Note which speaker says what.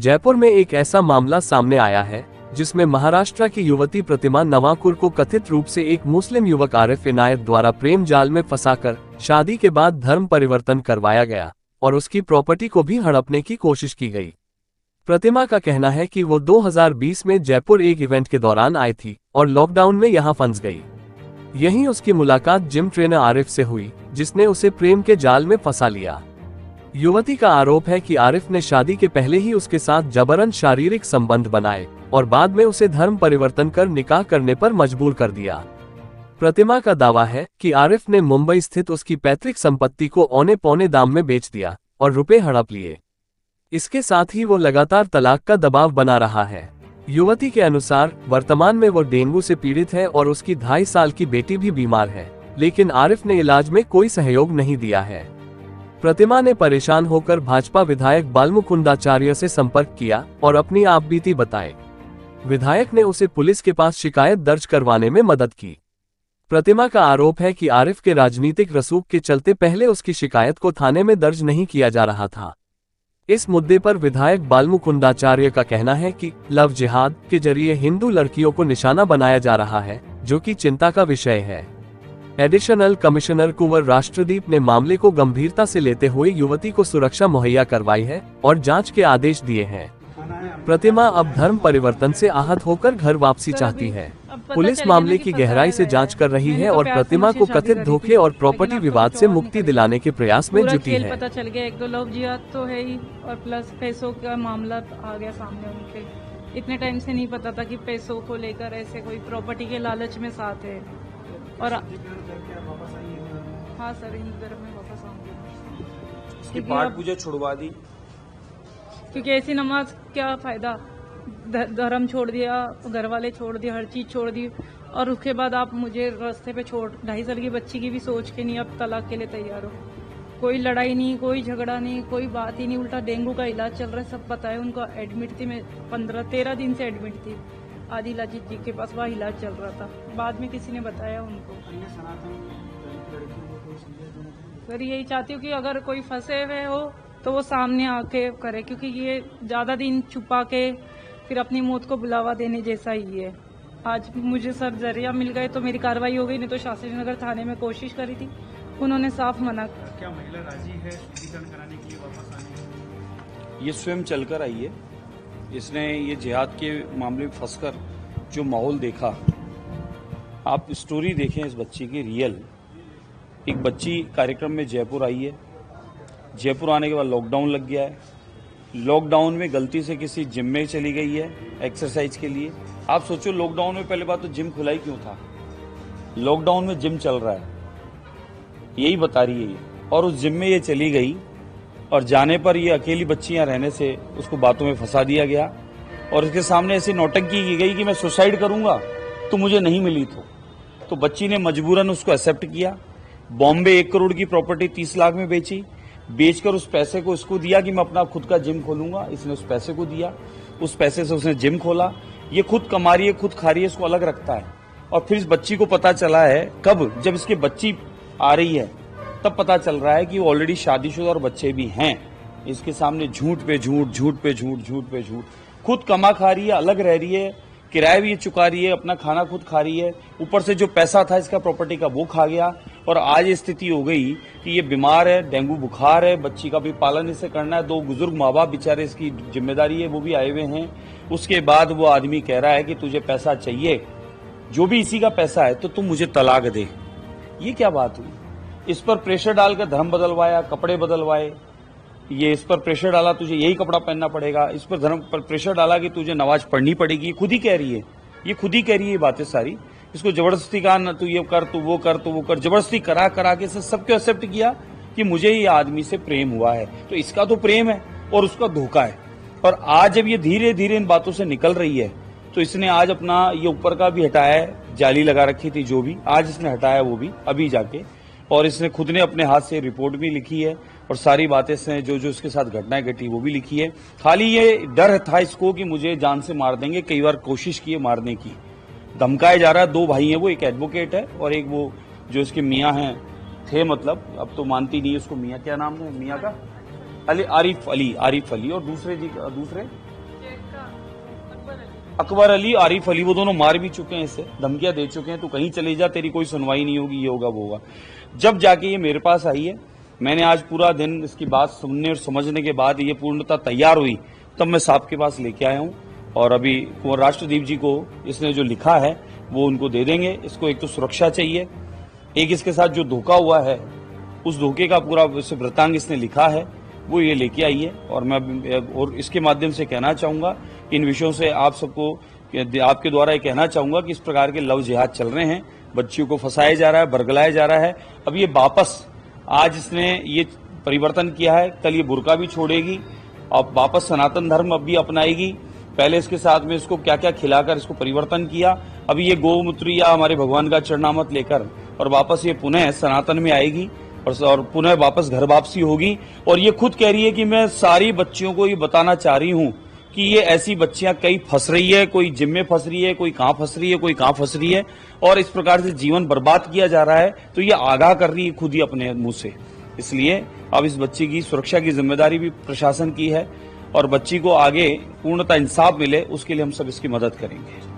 Speaker 1: जयपुर में एक ऐसा मामला सामने आया है जिसमें महाराष्ट्र की युवती प्रतिमा नवाकुर को कथित रूप से एक मुस्लिम युवक आरिफ इनायत द्वारा प्रेम जाल में फंसाकर शादी के बाद धर्म परिवर्तन करवाया गया और उसकी प्रॉपर्टी को भी हड़पने की कोशिश की गई। प्रतिमा का कहना है कि वो 2020 में जयपुर एक इवेंट के दौरान आई थी और लॉकडाउन में यहां फंस गई। यहीं उसकी मुलाकात जिम ट्रेनर आरिफ से हुई, जिसने उसे प्रेम के जाल में फंसा लिया। युवती का आरोप है कि आरिफ ने शादी के पहले ही उसके साथ जबरन शारीरिक संबंध बनाए और बाद में उसे धर्म परिवर्तन कर निकाह करने पर मजबूर कर दिया। प्रतिमा का दावा है कि आरिफ ने मुंबई स्थित उसकी पैतृक संपत्ति को औने पौने दाम में बेच दिया और रुपए हड़प लिए। इसके साथ ही वो लगातार तलाक का दबाव बना रहा है। युवती के अनुसार वर्तमान में वो डेंगू से पीड़ित है और उसकी 2.5 साल की बेटी भी बीमार है, लेकिन आरिफ ने इलाज में कोई सहयोग नहीं दिया है। प्रतिमा ने परेशान होकर भाजपा विधायक बालमुकुंदाचार्य से संपर्क किया और अपनी आपबीती बताई। विधायक ने उसे पुलिस के पास शिकायत दर्ज करवाने में मदद की। प्रतिमा का आरोप है कि आरिफ के राजनीतिक रसूख के चलते पहले उसकी शिकायत को थाने में दर्ज नहीं किया जा रहा था। इस मुद्दे पर विधायक बालमुकुंदाचार्य का कहना है कि लव जिहाद के जरिए हिंदू लड़कियों को निशाना बनाया जा रहा है, जो कि चिंता का विषय है। एडिशनल कमिश्नर कुंवर राष्ट्रदीप ने मामले को गंभीरता से लेते हुए युवती को सुरक्षा मुहैया करवाई है और जांच के आदेश दिए हैं। प्रतिमा अब धर्म परिवर्तन से आहत होकर घर वापसी चाहती है। पुलिस मामले की गहराई से जांच कर रही है और प्रतिमा को कथित धोखे और प्रॉपर्टी विवाद से मुक्ति दिलाने के प्रयास में जुटी है।
Speaker 2: पता चल गया, एक दो लव जिहाद तो है ही और प्लस पैसों का मामला आ गया सामने उनके। इतने टाइम से नहीं पता था कि पैसों को लेकर ऐसे कोई प्रॉपर्टी के लालच में साथ है। और हाँ सर, हिंदू धर्म में वापस आऊंगी।
Speaker 3: इसकी पाठ पूजा छुड़वा दी,
Speaker 2: क्योंकि ऐसी नमाज क्या फायदा। धर्म छोड़ दिया, घर वाले छोड़ दिया, हर चीज छोड़ दी और उसके बाद आप मुझे रास्ते पे छोड़। 2.5 साल की बच्ची की भी सोच के नहीं अब तलाक के लिए तैयार हो। कोई लड़ाई नहीं, कोई झगड़ा नहीं, कोई बात ही नहीं। उल्टा डेंगू का इलाज चल रहा है, सब पता है। उनका एडमिट थी, मैं 15-13 दिन से एडमिट थी आदिल अजीत जी के पास, वहाँ इलाज चल रहा था। बाद में किसी ने बताया उनको। सर यही चाहती हूँ कि अगर कोई फंसे हुए हो तो वो सामने आके करे, क्योंकि ये ज्यादा दिन छुपा के फिर अपनी मौत को बुलावा देने जैसा ही है। आज मुझे सर जरिया मिल गए तो मेरी कार्रवाई हो गई, नहीं तो शास्त्री नगर थाने में कोशिश करी थी, उन्होंने साफ मना।
Speaker 4: क्या महिला राजी है शुद्धिकरण कराने के लिए वापस आने?
Speaker 3: ये स्वयं चलकर आई है। इसने ये जिहाद के मामले में फंसकर जो माहौल देखा, आप स्टोरी देखें इस बच्ची की रियल। एक बच्ची कार्यक्रम में जयपुर आई है, जयपुर आने के बाद लॉकडाउन लग गया है। लॉकडाउन में गलती से किसी जिम में चली गई है एक्सरसाइज के लिए। आप सोचो, लॉकडाउन में पहले बात तो जिम खुला ही क्यों था? लॉकडाउन में जिम चल रहा है, यही बता रही है ये। और उस जिम में ये चली गई और जाने पर ये अकेली बच्ची यहाँ रहने से उसको बातों में फंसा दिया गया और उसके सामने ऐसी नौटंकी की गई कि मैं सुसाइड करूंगा तो मुझे नहीं मिली। तो बच्ची ने मजबूरन उसको एक्सेप्ट किया। बॉम्बे 1 करोड़ की प्रॉपर्टी 30 लाख में बेची, बेचकर उस पैसे को इसको दिया कि मैं अपना खुद का जिम खोलूंगा। इसने उस पैसे को दिया, उस पैसे से उसने जिम खोला। ये खुद कमा रही है, खुद खा रही है, इसको अलग रखता है। और फिर इस बच्ची को पता चला है कब, जब इसकी बच्ची आ रही है तब पता चल रहा है कि वो ऑलरेडी शादीशुदा और बच्चे भी हैं। इसके सामने झूठ पे झूठ, झूठ पे झूठ, झूठ पे झूठ। खुद कमा खा रही है, अलग रह रही है, किराया भी चुका रही है, अपना खाना खुद खा रही है, ऊपर से जो पैसा था इसका प्रॉपर्टी का वो खा गया। और आज ये स्थिति हो गई कि ये बीमार है, डेंगू बुखार है, बच्ची का भी पालन इसे करना है। 2 बुजुर्ग माँ बाप बेचारे इसकी जिम्मेदारी है, वो भी आए हुए हैं। उसके बाद वो आदमी कह रहा है कि तुझे पैसा चाहिए, जो भी इसी का पैसा है, तो तुम मुझे तलाक दे। ये क्या बात हुई? इस पर प्रेशर डालकर धर्म बदलवाया, कपड़े बदलवाए। ये इस पर प्रेशर डाला तुझे यही कपड़ा पहनना पड़ेगा, इस पर धर्म पर प्रेशर डाला कि तुझे नमाज पढ़नी पड़ेगी। खुद ही कह रही है, ये खुद ही कह रही है बातें सारी। इसको जबरदस्ती कहा ना, तू ये कर, तू वो कर, तू वो कर, जबरदस्ती करा करा के सबको एक्सेप्ट किया कि मुझे ये आदमी से प्रेम हुआ है। तो इसका तो प्रेम है और उसका धोखा है। और आज जब ये धीरे धीरे इन बातों से निकल रही है तो इसने आज अपना ये ऊपर का भी हटाया है, जाली लगा रखी थी जो भी, आज इसने हटाया वो भी अभी जाके। और इसने खुद ने अपने हाथ से रिपोर्ट भी लिखी है और सारी बातें से जो जो इसके साथ घटनाएं घटी वो भी लिखी है। खाली ये डर था इसको कि मुझे जान से मार देंगे। कई बार कोशिश की है मारने की, धमकाया जा रहा है। 2 भाई हैं, वो एक एडवोकेट है और एक वो जो इसके मियाँ हैं थे, मतलब अब तो मानती नहीं उसको। मियाँ क्या नाम है मियाँ का? आरिफ अली। और दूसरे अकबर अली, आरिफ अली, वो दोनों मार भी चुके हैं, इसे धमकियां दे चुके हैं, तू कहीं चले जा, तेरी कोई सुनवाई नहीं होगी, ये होगा वो होगा। जब जाके ये मेरे पास आई है, मैंने आज पूरा दिन इसकी बात सुनने और समझने के बाद ये पूर्णतः तैयार हुई, तब मैं साहब के पास लेके आया हूं। और अभी कुंवर राष्ट्रदीप जी को इसने जो लिखा है वो उनको दे देंगे। इसको एक तो सुरक्षा चाहिए, एक इसके साथ जो धोखा हुआ है उस धोखे का पूरा वृत्तांत इसने लिखा है, वो ये लेके आई है। और मैं और इसके माध्यम से कहना चाहूंगा, इन विषयों से आप सबको आपके द्वारा ये कहना चाहूंगा कि इस प्रकार के लव जिहाद चल रहे हैं, बच्चियों को फंसाया जा रहा है, बरगलाया जा रहा है। अब ये वापस आज इसने ये परिवर्तन किया है, कल ये बुर्का भी छोड़ेगी और वापस सनातन धर्म अब भी अपनाएगी। पहले इसके साथ में इसको क्या क्या खिलाकर इसको परिवर्तन किया, अभी ये गौमूत्र या हमारे भगवान का चरणामृत लेकर और वापस ये पुनः सनातन में आएगी और पुनः वापस घर वापसी होगी। और ये खुद कह रही है कि मैं सारी बच्चियों को ये बताना चाह रही हूं कि ये ऐसी बच्चियां कई फंस रही है, कोई जिम में फंस रही है, कोई कहां फंस रही है, कोई कहां फंस रही है, और इस प्रकार से जीवन बर्बाद किया जा रहा है। तो ये आगाह कर रही है खुद ही अपने मुंह से। इसलिए अब इस बच्ची की सुरक्षा की जिम्मेदारी भी प्रशासन की है और बच्ची को आगे पूर्णतः इंसाफ मिले, उसके लिए हम सब इसकी मदद करेंगे।